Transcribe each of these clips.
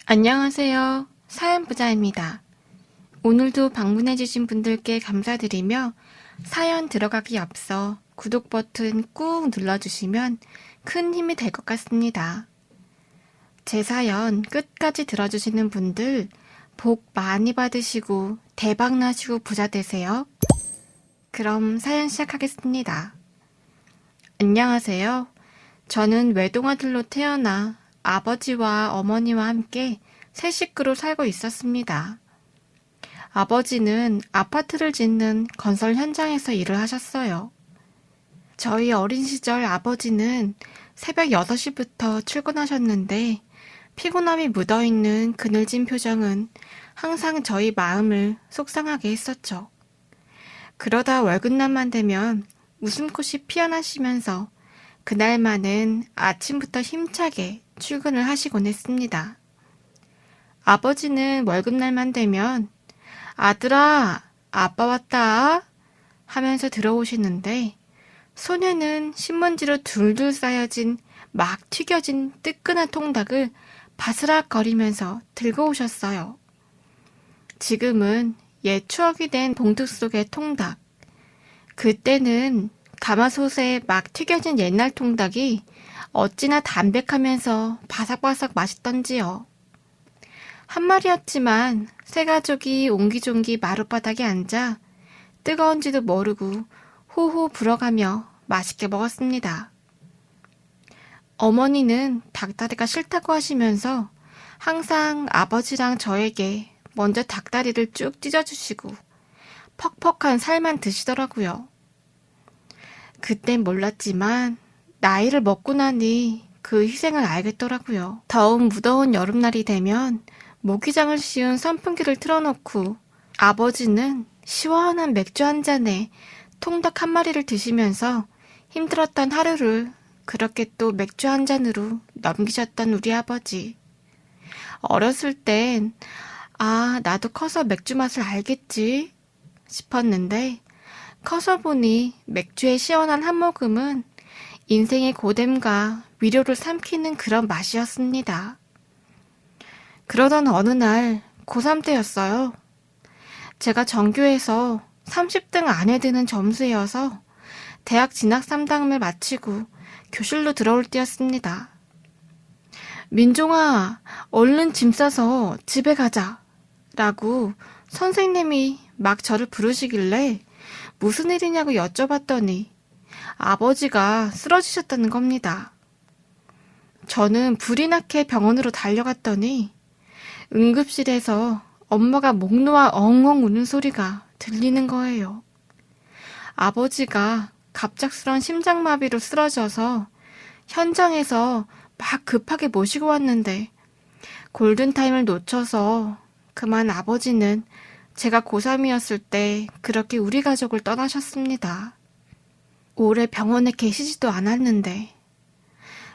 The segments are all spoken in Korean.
안녕하세요. 사연부자입니다. 오늘도 방문해주신 분들께 감사드리며 사연 들어가기 앞서 구독 버튼 꾹 눌러주시면 큰 힘이 될 것 같습니다. 제 사연 끝까지 들어주시는 분들 복 많이 받으시고 대박 나시고 부자 되세요. 그럼 사연 시작하겠습니다. 안녕하세요. 저는 외동아들로 태어나 아버지와 어머니와 함께 세 식구로 살고 있었습니다. 아버지는 아파트를 짓는 건설 현장에서 일을 하셨어요. 저희 어린 시절 아버지는 새벽 6시부터 출근하셨는데 피곤함이 묻어있는 그늘진 표정은 항상 저희 마음을 속상하게 했었죠. 그러다 월급날만 되면 웃음꽃이 피어나시면서 그날만은 아침부터 힘차게 출근을 하시곤 했습니다. 아버지는 월급날만 되면 아들아, 아빠 왔다 하면서 들어오시는데 손에는 신문지로 둘둘 쌓여진 막 튀겨진 뜨끈한 통닭을 바스락거리면서 들고 오셨어요. 지금은 옛 추억이 된 봉투 속의 통닭. 그때는 가마솥에 막 튀겨진 옛날 통닭이 어찌나 담백하면서 바삭바삭 맛있던지요. 한 마리였지만 세 가족이 옹기종기 마룻바닥에 앉아 뜨거운지도 모르고 호호 불어가며 맛있게 먹었습니다. 어머니는 닭다리가 싫다고 하시면서 항상 아버지랑 저에게 먼저 닭다리를 쭉 찢어주시고 퍽퍽한 살만 드시더라고요. 그땐 몰랐지만 나이를 먹고 나니 그 희생을 알겠더라고요. 더운 무더운 여름날이 되면 모기장을 씌운 선풍기를 틀어놓고 아버지는 시원한 맥주 한 잔에 통닭 한 마리를 드시면서 힘들었던 하루를 그렇게 또 맥주 한 잔으로 넘기셨던 우리 아버지. 어렸을 땐 나도 커서 맥주 맛을 알겠지 싶었는데 커서 보니 맥주의 시원한 한 모금은 인생의 고됨과 위로를 삼키는 그런 맛이었습니다. 그러던 어느 날 고3 때였어요. 제가 전교에서 30등 안에 드는 점수여서 대학 진학 3당을 마치고 교실로 들어올 때였습니다. 민종아, 얼른 짐 싸서 집에 가자 라고 선생님이 막 저를 부르시길래 무슨 일이냐고 여쭤봤더니 아버지가 쓰러지셨다는 겁니다. 저는 불이 나게 병원으로 달려갔더니 응급실에서 엄마가 목 놓아 엉엉 우는 소리가 들리는 거예요. 아버지가 갑작스런 심장마비로 쓰러져서 현장에서 막 급하게 모시고 왔는데 골든타임을 놓쳐서 그만 아버지는 제가 고3이었을 때 그렇게 우리 가족을 떠나셨습니다. 오래 병원에 계시지도 않았는데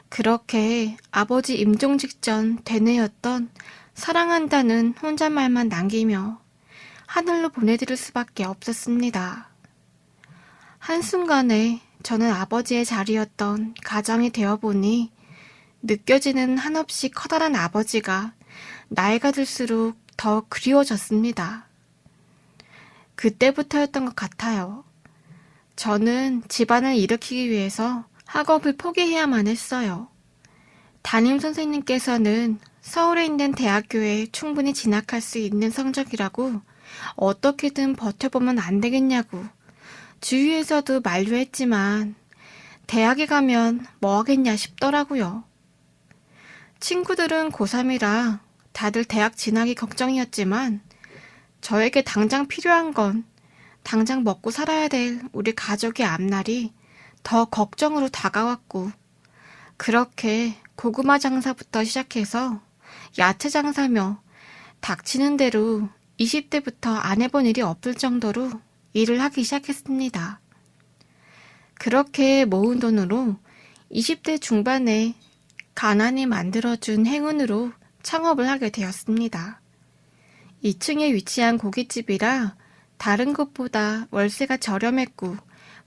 그렇게 아버지 임종 직전 되뇌었던 사랑한다는 혼잣말만 남기며 하늘로 보내드릴 수밖에 없었습니다. 한순간에 저는 아버지의 자리였던 가장이 되어보니 느껴지는 한없이 커다란 아버지가 나이가 들수록 더 그리워졌습니다. 그때부터였던 것 같아요. 저는 집안을 일으키기 위해서 학업을 포기해야만 했어요. 담임 선생님께서는 서울에 있는 대학교에 충분히 진학할 수 있는 성적이라고 어떻게든 버텨보면 안 되겠냐고 주위에서도 만류했지만 대학에 가면 뭐 하겠냐 싶더라고요. 친구들은 고3이라 다들 대학 진학이 걱정이었지만 저에게 당장 필요한 건 당장 먹고 살아야 될 우리 가족의 앞날이 더 걱정으로 다가왔고 그렇게 고구마 장사부터 시작해서 야채 장사며 닥치는 대로 20대부터 안 해본 일이 없을 정도로 일을 하기 시작했습니다. 그렇게 모은 돈으로 20대 중반에 가난이 만들어준 행운으로 창업을 하게 되었습니다. 2층에 위치한 고깃집이라 다른 곳보다 월세가 저렴했고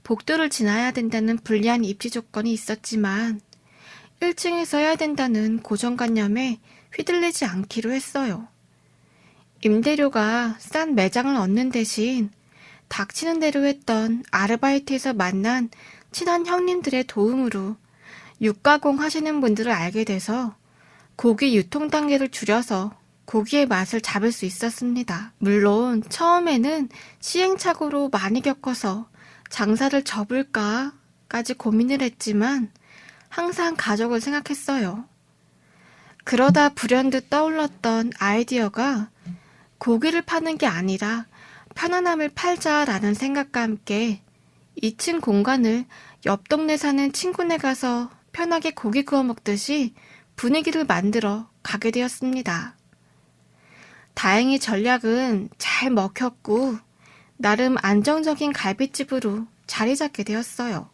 복도를 지나야 된다는 불리한 입지 조건이 있었지만 1층에서 해야 된다는 고정관념에 휘둘리지 않기로 했어요. 임대료가 싼 매장을 얻는 대신 닥치는 대로 했던 아르바이트에서 만난 친한 형님들의 도움으로 육가공 하시는 분들을 알게 돼서 고기 유통 단계를 줄여서 고기의 맛을 잡을 수 있었습니다. 물론 처음에는 시행착오로 많이 겪어서 장사를 접을까까지 고민을 했지만 항상 가족을 생각했어요. 그러다 불현듯 떠올랐던 아이디어가 고기를 파는 게 아니라 편안함을 팔자라는 생각과 함께 2층 공간을 옆 동네 사는 친구네 가서 편하게 고기 구워 먹듯이 분위기를 만들어 가게 되었습니다. 다행히 전략은 잘 먹혔고 나름 안정적인 갈비집으로 자리 잡게 되었어요.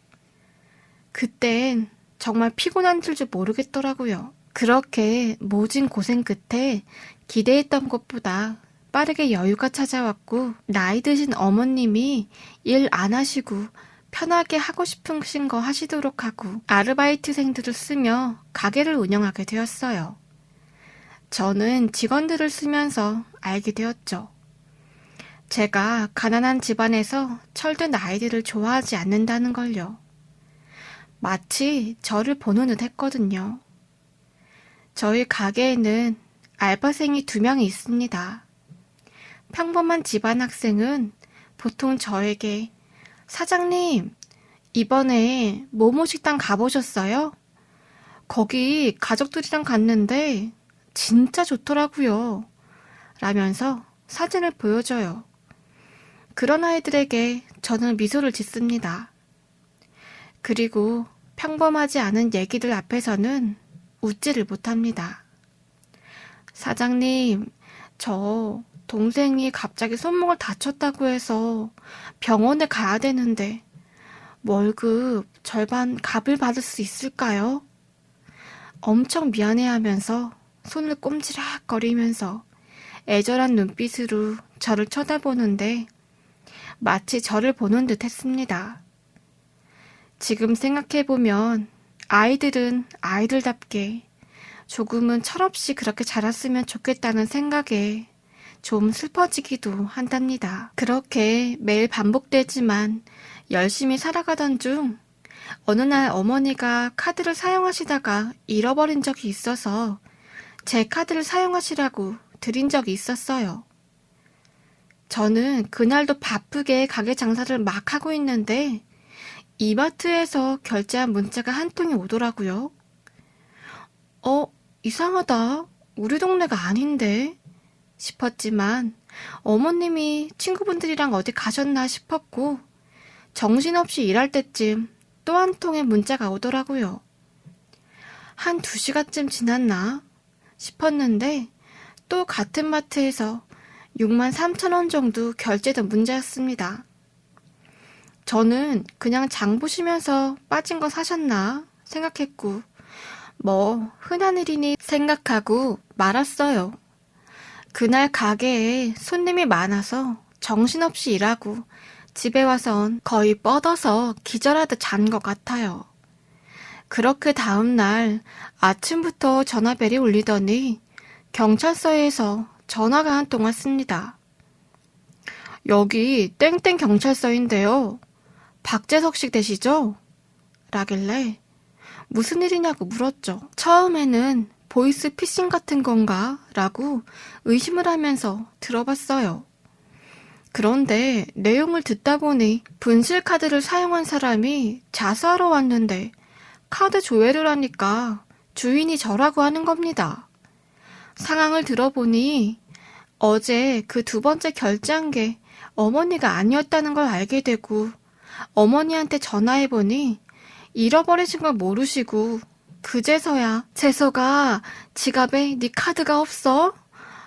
그땐 정말 피곤한 줄도 모르겠더라고요. 그렇게 모진 고생 끝에 기대했던 것보다 빠르게 여유가 찾아왔고 나이 드신 어머님이 일 안 하시고 편하게 하고 싶으신 거 하시도록 하고 아르바이트생들을 쓰며 가게를 운영하게 되었어요. 저는 직원들을 쓰면서 알게 되었죠. 제가 가난한 집안에서 철든 아이들을 좋아하지 않는다는 걸요. 마치 저를 보는 듯 했거든요. 저희 가게에는 알바생이 2명이 있습니다. 평범한 집안 학생은 보통 저에게 사장님, 이번에 모모 식당 가보셨어요? 거기 가족들이랑 갔는데 진짜 좋더라고요. 라면서 사진을 보여줘요. 그런 아이들에게 저는 미소를 짓습니다. 그리고 평범하지 않은 얘기들 앞에서는 웃지를 못합니다. 사장님, 저 동생이 갑자기 손목을 다쳤다고 해서 병원에 가야 되는데 월급 절반 값을 받을 수 있을까요? 엄청 미안해하면서 손을 꼼지락거리면서 애절한 눈빛으로 저를 쳐다보는데 마치 저를 보는 듯 했습니다. 지금 생각해보면 아이들은 아이들답게 조금은 철없이 그렇게 자랐으면 좋겠다는 생각에 좀 슬퍼지기도 한답니다. 그렇게 매일 반복되지만 열심히 살아가던 중 어느 날 어머니가 카드를 사용하시다가 잃어버린 적이 있어서 제 카드를 사용하시라고 드린 적이 있었어요. 저는 그날도 바쁘게 가게 장사를 막 하고 있는데 이마트에서 결제한 문자가 한 통이 오더라고요. 이상하다. 우리 동네가 아닌데 싶었지만 어머님이 친구분들이랑 어디 가셨나 싶었고 정신없이 일할 때쯤 또 한 통의 문자가 오더라고요. 한 2시간쯤 지났나 싶었는데 또 같은 마트에서 63,000원 정도 결제된 문자였습니다. 저는 그냥 장 보시면서 빠진 거 사셨나 생각했고 뭐 흔한 일이니 생각하고 말았어요. 그날 가게에 손님이 많아서 정신없이 일하고 집에 와선 거의 뻗어서 기절하듯 잔 것 같아요. 그렇게 다음날 아침부터 전화벨이 울리더니 경찰서에서 전화가 한 통 왔습니다. 여기 땡땡 경찰서인데요. 박재석 씨 되시죠? 라길래 무슨 일이냐고 물었죠. 처음에는 보이스 피싱 같은 건가? 라고 의심을 하면서 들어봤어요. 그런데 내용을 듣다 보니 분실 카드를 사용한 사람이 자수하러 왔는데 카드 조회를 하니까 주인이 저라고 하는 겁니다. 상황을 들어보니 어제 그 2번째 결제한 게 어머니가 아니었다는 걸 알게 되고 어머니한테 전화해보니 잃어버리신 걸 모르시고 그제서야 재석아 지갑에 네 카드가 없어?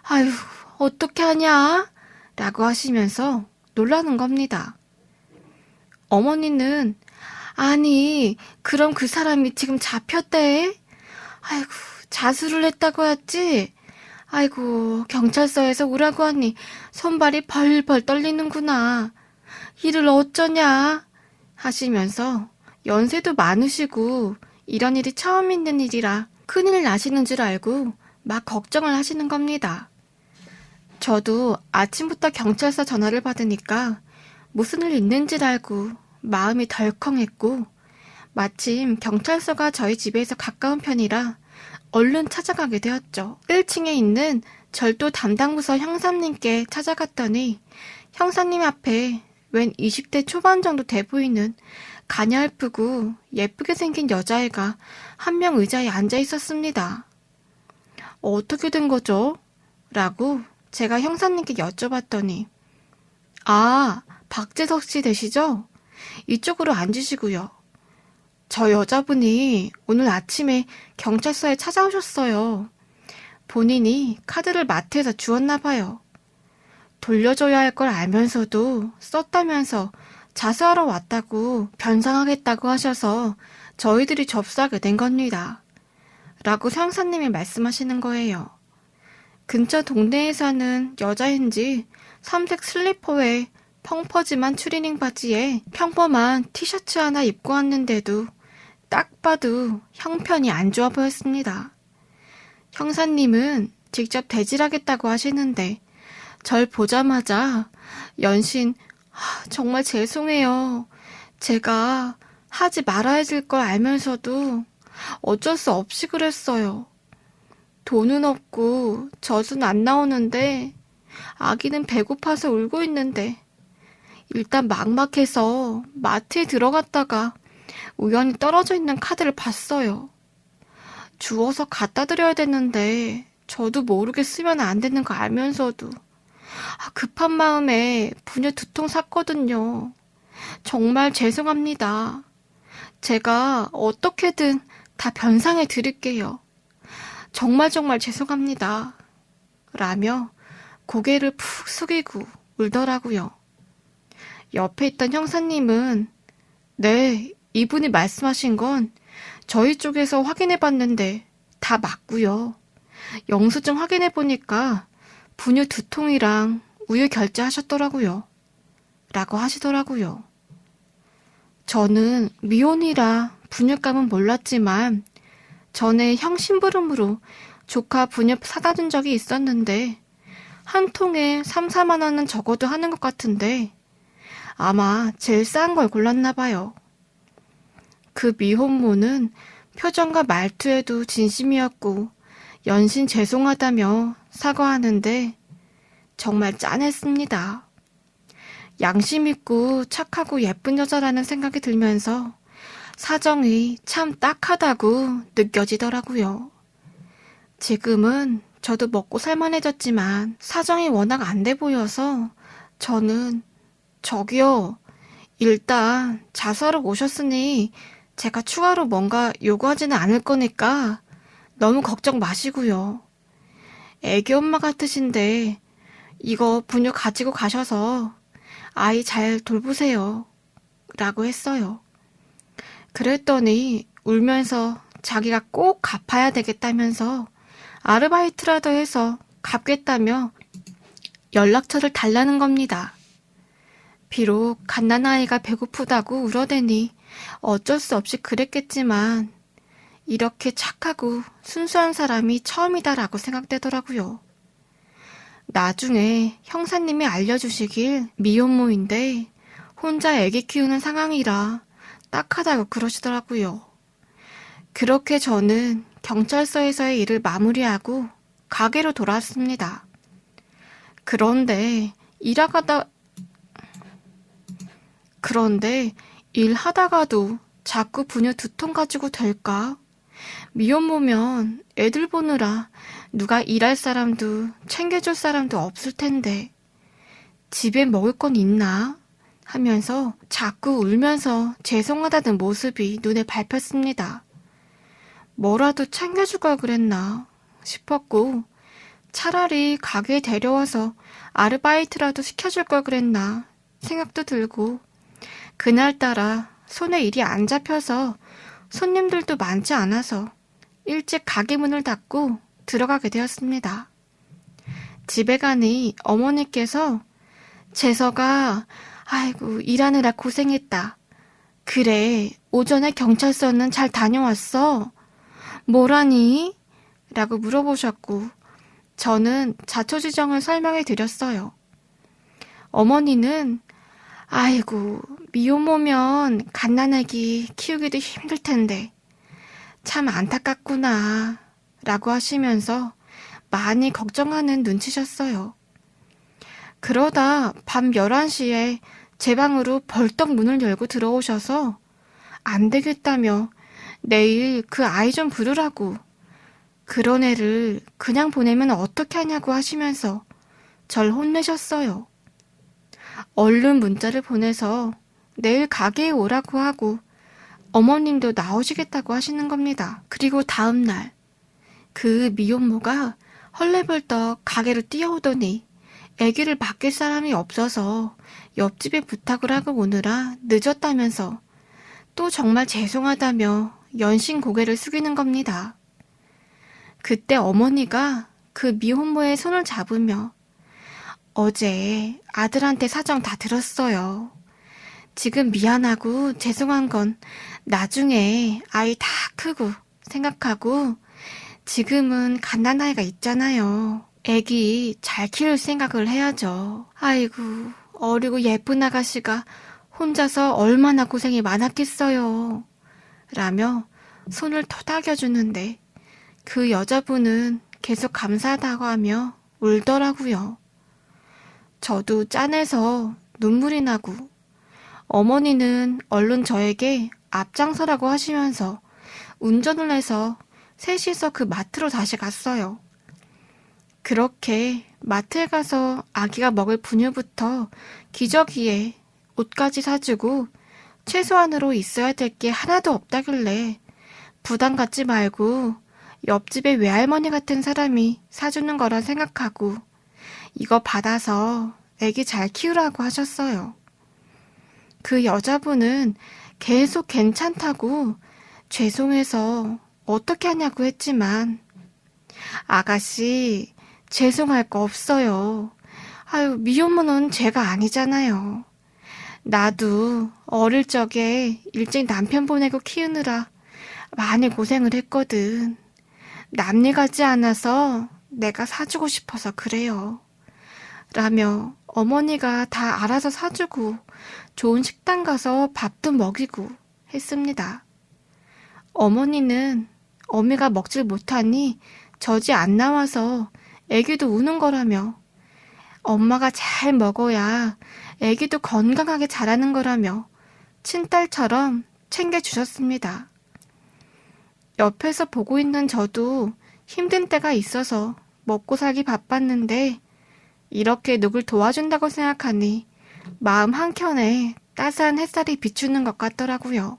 아휴 어떻게 하냐? 라고 하시면서 놀라는 겁니다. 어머니는 아니 그럼 그 사람이 지금 잡혔대? 아이고 자수를 했다고 했지? 아이고 경찰서에서 오라고 하니 손발이 벌벌 떨리는구나. 일을 어쩌냐? 하시면서 연세도 많으시고 이런 일이 처음 있는 일이라 큰일 나시는 줄 알고 막 걱정을 하시는 겁니다. 저도 아침부터 경찰서 전화를 받으니까 무슨 일 있는지를 알고 마음이 덜컹했고 마침 경찰서가 저희 집에서 가까운 편이라 얼른 찾아가게 되었죠. 1층에 있는 절도 담당 부서 형사님께 찾아갔더니 형사님 앞에 웬 20대 초반 정도 돼 보이는 가냘프고 예쁘게 생긴 여자애가 한 명 의자에 앉아 있었습니다. 어떻게 된 거죠? 라고 제가 형사님께 여쭤봤더니 아, 박재석 씨 되시죠? 이쪽으로 앉으시고요. 저 여자분이 오늘 아침에 경찰서에 찾아오셨어요. 본인이 카드를 마트에서 주웠나 봐요. 돌려줘야 할 걸 알면서도 썼다면서 자수하러 왔다고 변상하겠다고 하셔서 저희들이 접수하게 된 겁니다. 라고 형사님이 말씀하시는 거예요. 근처 동네에 사는 여자인지 삼색 슬리퍼에 펑퍼짐한 추리닝 바지에 평범한 티셔츠 하나 입고 왔는데도 딱 봐도 형편이 안 좋아 보였습니다. 형사님은 직접 대질하겠다고 하시는데 절 보자마자 연신 정말 죄송해요. 제가 하지 말아야 될 걸 알면서도 어쩔 수 없이 그랬어요. 돈은 없고 젖은 안 나오는데 아기는 배고파서 울고 있는데 일단 막막해서 마트에 들어갔다가 우연히 떨어져 있는 카드를 봤어요. 주워서 갖다 드려야 되는데 저도 모르게 쓰면 안 되는 거 알면서도 급한 마음에 분유 2통 샀거든요. 정말 죄송합니다. 제가 어떻게든 다 변상해 드릴게요. 정말 죄송합니다. 라며 고개를 푹 숙이고 울더라고요. 옆에 있던 형사님은 네, 이분이 말씀하신 건 저희 쪽에서 확인해 봤는데 다 맞고요. 영수증 확인해 보니까 분유 2통이랑 우유 결제하셨더라고요. 라고 하시더라고요. 저는 미혼이라 분유값은 몰랐지만 전에 형 심부름으로 조카 분유 사다 준 적이 있었는데 한 통에 3, 4만 원은 적어도 하는 것 같은데 아마 제일 싼 걸 골랐나 봐요. 그 미혼모는 표정과 말투에도 진심이었고 연신 죄송하다며 사과하는데 정말 짠했습니다. 양심 있고 착하고 예쁜 여자라는 생각이 들면서 사정이 참 딱하다고 느껴지더라고요. 지금은 저도 먹고 살만해졌지만 사정이 워낙 안 돼 보여서 저는 저기요, 일단 자수하러 오셨으니 제가 추가로 뭔가 요구하지는 않을 거니까 너무 걱정 마시고요. 애기 엄마 같으신데 이거 분유 가지고 가셔서 아이 잘 돌보세요. 라고 했어요. 그랬더니 울면서 자기가 꼭 갚아야 되겠다면서 아르바이트라도 해서 갚겠다며 연락처를 달라는 겁니다. 비록 갓난아이가 배고프다고 울어대니 어쩔 수 없이 그랬겠지만 이렇게 착하고 순수한 사람이 처음이다라고 생각되더라고요. 나중에 형사님이 알려주시길 미혼모인데 혼자 애기 키우는 상황이라 딱하다고 그러시더라고요. 그렇게 저는 경찰서에서의 일을 마무리하고 가게로 돌아왔습니다. 그런데 일하다가도 자꾸 분유 2통 가지고 될까? 미혼모면 애들 보느라 누가 일할 사람도 챙겨줄 사람도 없을 텐데 집에 먹을 건 있나? 하면서 자꾸 울면서 죄송하다는 모습이 눈에 밟혔습니다. 뭐라도 챙겨줄 걸 그랬나 싶었고 차라리 가게에 데려와서 아르바이트라도 시켜줄 걸 그랬나 생각도 들고 그날따라 손에 일이 안 잡혀서 손님들도 많지 않아서 일찍 가게 문을 닫고 들어가게 되었습니다. 집에 가니 어머니께서 재석아, 아이고 일하느라 고생했다. 그래, 오전에 경찰서는 잘 다녀왔어? 뭐라니? 라고 물어보셨고, 저는 자초지정을 설명해 드렸어요. 어머니는 아이고, 미혼모면 갓난아기 키우기도 힘들 텐데 참 안타깝구나 라고 하시면서 많이 걱정하는 눈치셨어요. 그러다 밤 11시에 제 방으로 벌떡 문을 열고 들어오셔서 안 되겠다며 내일 그 아이 좀 부르라고, 그런 애를 그냥 보내면 어떻게 하냐고 하시면서 절 혼내셨어요. 얼른 문자를 보내서 내일 가게에 오라고 하고 어머님도 나오시겠다고 하시는 겁니다. 그리고 다음날 그 미혼모가 헐레벌떡 가게로 뛰어오더니 아기를 맡길 사람이 없어서 옆집에 부탁을 하고 오느라 늦었다면서 또 정말 죄송하다며 연신 고개를 숙이는 겁니다. 그때 어머니가 그 미혼모의 손을 잡으며 어제 아들한테 사정 다 들었어요. 지금 미안하고 죄송한 건 나중에 아이 다 크고 생각하고 지금은 갓난아이가 있잖아요. 애기 잘 키울 생각을 해야죠. 아이고, 어리고 예쁜 아가씨가 혼자서 얼마나 고생이 많았겠어요. 라며 손을 토닥여주는데 그 여자분은 계속 감사하다고 하며 울더라고요. 저도 짠해서 눈물이 나고 어머니는 얼른 저에게 앞장서라고 하시면서 운전을 해서 셋이서 그 마트로 다시 갔어요. 그렇게 마트에 가서 아기가 먹을 분유부터 기저귀에 옷까지 사주고 최소한으로 있어야 될 게 하나도 없다길래 부담 갖지 말고 옆집에 외할머니 같은 사람이 사주는 거라 생각하고 이거 받아서 애기 잘 키우라고 하셨어요. 그 여자분은 계속 괜찮다고 죄송해서 어떻게 하냐고 했지만 아가씨 죄송할 거 없어요. 아유, 미혼모는 죄가 아니잖아요. 나도 어릴 적에 일찍 남편 보내고 키우느라 많이 고생을 했거든. 남일 같지 않아서 내가 사주고 싶어서 그래요. 라며 어머니가 다 알아서 사주고 좋은 식당 가서 밥도 먹이고 했습니다. 어머니는 어미가 먹질 못하니 젖이 안 나와서 애기도 우는 거라며 엄마가 잘 먹어야 애기도 건강하게 자라는 거라며 친딸처럼 챙겨주셨습니다. 옆에서 보고 있는 저도 힘든 때가 있어서 먹고 살기 바빴는데 이렇게 누굴 도와준다고 생각하니 마음 한켠에 따스한 햇살이 비추는 것 같더라고요.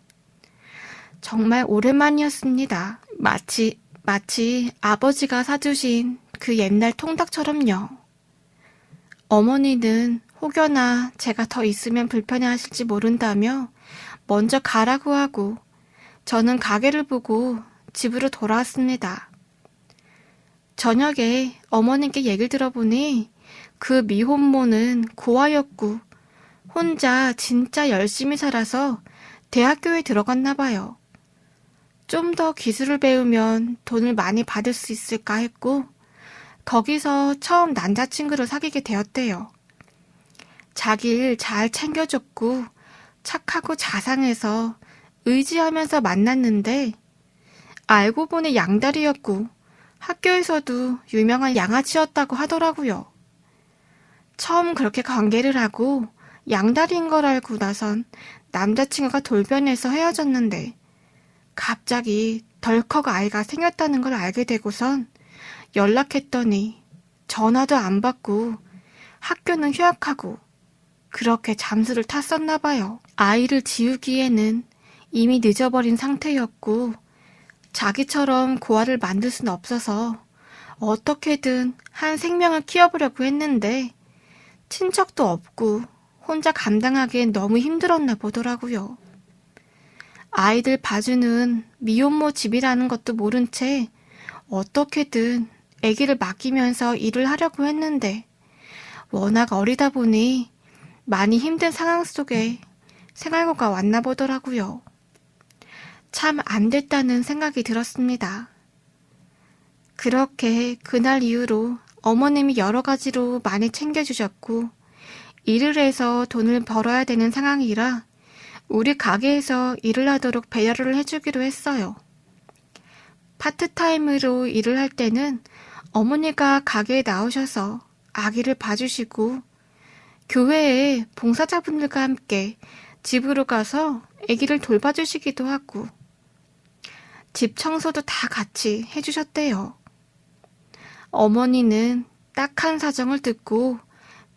정말 오랜만이었습니다. 마치 아버지가 사주신 그 옛날 통닭처럼요. 어머니는 혹여나 제가 더 있으면 불편해하실지 모른다며 먼저 가라고 하고 저는 가게를 보고 집으로 돌아왔습니다. 저녁에 어머님께 얘기를 들어보니 그 미혼모는 고아였고 혼자 진짜 열심히 살아서 대학교에 들어갔나 봐요. 좀 더 기술을 배우면 돈을 많이 받을 수 있을까 했고 거기서 처음 남자친구를 사귀게 되었대요. 자기를 잘 챙겨줬고 착하고 자상해서 의지하면서 만났는데 알고 보니 양다리였고 학교에서도 유명한 양아치였다고 하더라고요. 처음 그렇게 관계를 하고 양다리인 걸 알고 나선 남자친구가 돌변해서 헤어졌는데 갑자기 덜컥 아이가 생겼다는 걸 알게 되고선 연락했더니 전화도 안 받고 학교는 휴학하고 그렇게 잠수를 탔었나 봐요. 아이를 지우기에는 이미 늦어버린 상태였고 자기처럼 고아를 만들 순 없어서 어떻게든 한 생명을 키워보려고 했는데 친척도 없고 혼자 감당하기엔 너무 힘들었나 보더라고요. 아이들 봐주는 미혼모 집이라는 것도 모른 채 어떻게든 아기를 맡기면서 일을 하려고 했는데 워낙 어리다 보니 많이 힘든 상황 속에 생활고가 왔나 보더라고요. 참 안 됐다는 생각이 들었습니다. 그렇게 그날 이후로 어머님이 여러 가지로 많이 챙겨주셨고, 일을 해서 돈을 벌어야 되는 상황이라 우리 가게에서 일을 하도록 배려를 해주기로 했어요. 파트타임으로 일을 할 때는 어머니가 가게에 나오셔서 아기를 봐주시고, 교회에 봉사자분들과 함께 집으로 가서 아기를 돌봐주시기도 하고, 집 청소도 다 같이 해주셨대요. 어머니는 딱한 사정을 듣고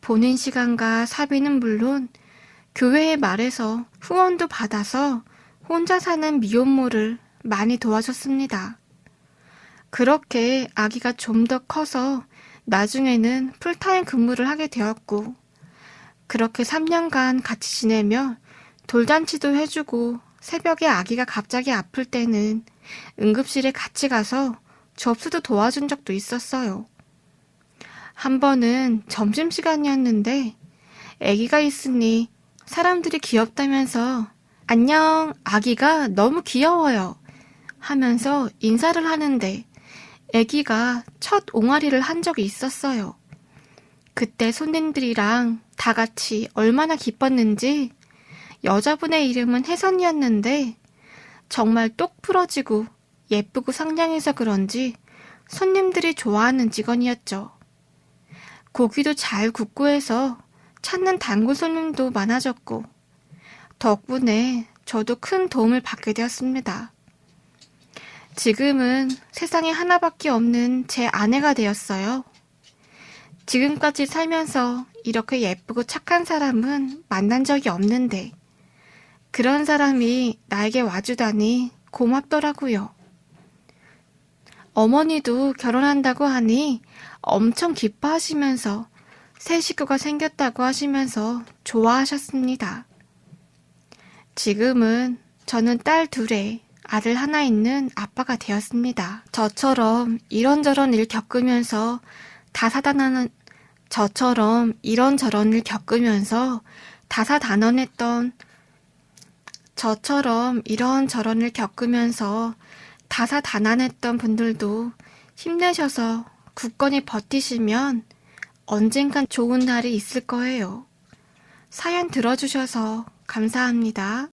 본인 시간과 사비는 물론 교회에 말해서 후원도 받아서 혼자 사는 미혼모를 많이 도와줬습니다. 그렇게 아기가 좀 더 커서 나중에는 풀타임 근무를 하게 되었고, 그렇게 3년간 같이 지내며 돌잔치도 해주고, 새벽에 아기가 갑자기 아플 때는 응급실에 같이 가서 접수도 도와준 적도 있었어요. 한 번은 점심시간이었는데 아기가 있으니 사람들이 귀엽다면서 "안녕, 아기가 너무 귀여워요" 하면서 인사를 하는데 아기가 첫 옹알이를 한 적이 있었어요. 그때 손님들이랑 다 같이 얼마나 기뻤는지. 여자분의 이름은 혜선이었는데 정말 똑 부러지고 예쁘고 상냥해서 그런지 손님들이 좋아하는 직원이었죠. 고기도 잘 굽고 해서 찾는 단골 손님도 많아졌고, 덕분에 저도 큰 도움을 받게 되었습니다. 지금은 세상에 하나밖에 없는 제 아내가 되었어요. 지금까지 살면서 이렇게 예쁘고 착한 사람은 만난 적이 없는데, 그런 사람이 나에게 와주다니 고맙더라고요. 어머니도 결혼한다고 하니 엄청 기뻐하시면서 새 식구가 생겼다고 하시면서 좋아하셨습니다. 지금은 저는 딸 둘에 아들 하나 있는 아빠가 되었습니다. 저처럼 이런저런 일 겪으면서 다사다난했던 분들도 힘내셔서 굳건히 버티시면 언젠간 좋은 날이 있을 거예요. 사연 들어주셔서 감사합니다.